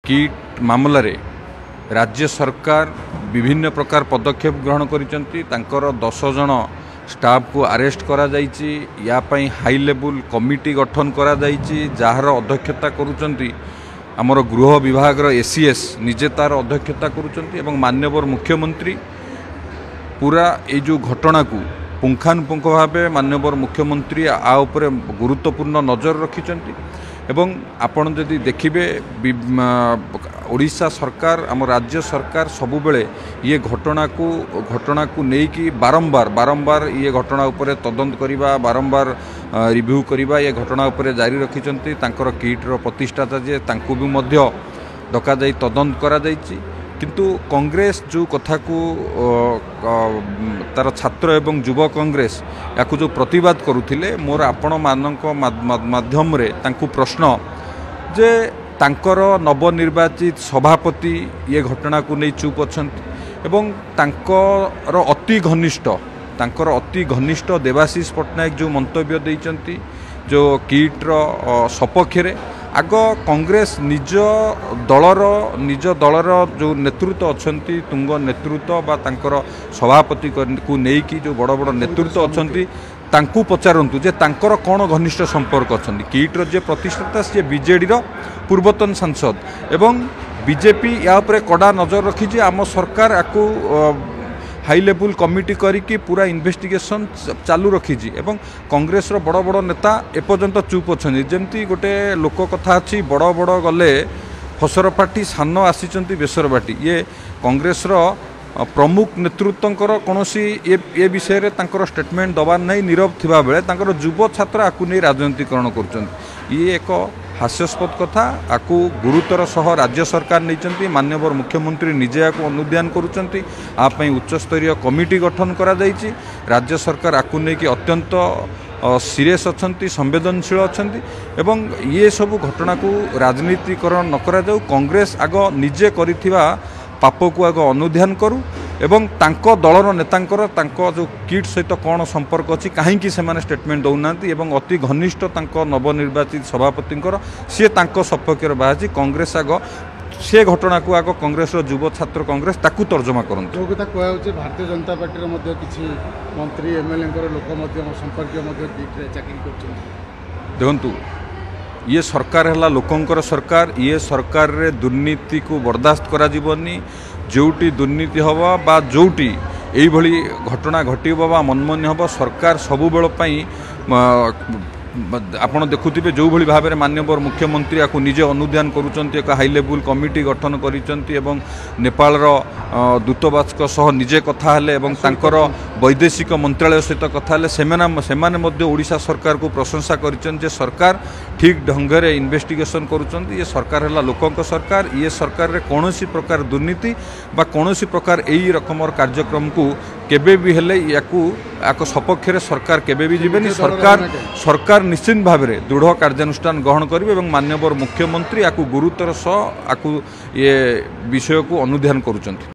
Kit मामला रे राज्य सरकार विभिन्न प्रकार पदक्षेप ग्रहण करिसेंती। 10 जन स्टाफ को अरेस्ट करा जाइछि। या पई हाई लेवल कमिटी गठन करा जाइछि जार अध्यक्षता करुचंती आमर गृह विभाग एसीएस निजे तार अध्यक्षता करुचंती एवं माननीय मुख्यमंत्री पूरा ये जो घटना को पुंखानुपुंख भाव माननीय मुख्यमंत्री आ उपरे गुरुत्वपूर्ण नजर रखिचंती। एवं आपण जदि देखिबे ओडिशा सरकार आम राज्य सरकार सबु बेले ये घटना को लेकिन बारंबार ये घटना उपरे तदंत करिबा बारंबार रिव्यू करिबा ये घटना उपरे जारी रखिचंती। तांकर किटर प्रतिष्ठाता जे तांको भी मध्य डका जाई तदंत करा जाइछि। किंतु कांग्रेस जो कथा को तार छात्र एवं युवा कांग्रेस या जो प्रतिवाद करुथिले मोर आपण मानक माध्यम रे तांको प्रश्न जे तांकर नवनिर्वाचित सभापति ये घटना को नहीं चुप अछंती एवं तांकर अति घनिष्ठ देवाशीष पट्टनायक जो मंतव्य देइचंती जो किटर सपक्ष रे आग कांग्रेस निज दलर जो नेतृत्व अछंती तुंग नेतृत्व बा तांकर सभापति को नेकी जो बड़ बड़ नेतृत्व अछंती तांकू पचारंतु जे तांकर कौन घनिष्ठ संपर्क अछंती। किटर जे प्रतिष्ठाता से बीजेडी पूर्वतन सांसद एवं बीजेपी या उपरे कड़ा नजर रखी आम सरकार आपको हाई लेवल कमिटी करिकी पूरा इन्वेस्टिगेशन चालू रखी एवं कांग्रेस रो बड़ बड़ नेता एपर्यंत चुप अच्छी। जमती गोटे लोक कथा अच्छी बड़ बड़ गले फसर पार्टी सान आसीचंती बेसर पार्टी ये कांग्रेस रो प्रमुख नेतृत्वंकर कौन ये विषय रे तांकर स्टेटमेंट दबार नहीं नीरव थिबा बेले तांकर युव छात्र आकु नहीं राजनीतिकरण करुचंती। ये एक हास्यास्पद कथा आकु गुरुतर सह राज्य सरकार नहीं माननीय मुख्यमंत्री निजे आकु अनुध्यान करुचंती। आपई उच्चस्तरीय कमिटी गठन करा जाइछि। राज्य सरकार आकु नहीं कि अत्यंत सीरियस अछंती संवेदनशील अछंती एवं ये सब घटना को राजनीतिकरण न करा जाऊ। कांग्रेस आग निजे करिथिबा पाप को आग अनुध्यान करू एवं तांको दलर नेतांकर तांको जो किट सहित कौन संपर्क अच्छी कहीं से स्टेटमेंट दौना एवं अति घनिष्ठ तांको नवनिर्वाचित सभापति सी तांको सपक्ष बाहरी कांग्रेस आग से घटना को आग कांग्रेस युव छात्र कांग्रेस ताकू तर्जमा करते। जो कथा कहु भारतीय जनता पार्टी किसी मंत्री एमएलए लोक संपर्क चाकरी कर देखु ये सरकार है लोकंकर सरकार। ये सरकार रे दुर्नीति को बर्दाश्त करा जीवनी। जोटी दुर्नीति हवा बा जोटी यही भली घटना घटब बा मनमान्य हम सरकार सबु बेल पई आपण देखुथिबे जो भली भाव में माननीय मुख्यमंत्री आपको निजे अनुध्यान करुचंती। एक हाई लेवल कमिटी गठन करिचंती एवं नेपाल दूतावास सह निजे कथा हेले एवं तांकर वैदेशिक मंत्रालय सहित कथा हेले सेमाने मध्य ओडिशा सरकार को प्रशंसा करिचंती जे सरकार ठीक ढंग से इन्वेस्टिगेशन करुचंती। ये सरकार है लोकंक सरकार। ये सरकार रे कौनसी प्रकार दुर्नीति बा कौनसी प्रकार यही रकमर कार्यक्रम को केबे भी हेले याको सपक्ष रे सरकार केबे भी जीवेनी। सरकार निश्चित भाव में दृढ़ कार्यानुष्ठान ग्रहण करेंगे और माननीय मुख्यमंत्री आपको गुरुतर सह आपको ये विषय को अनुध्यान करुचंती।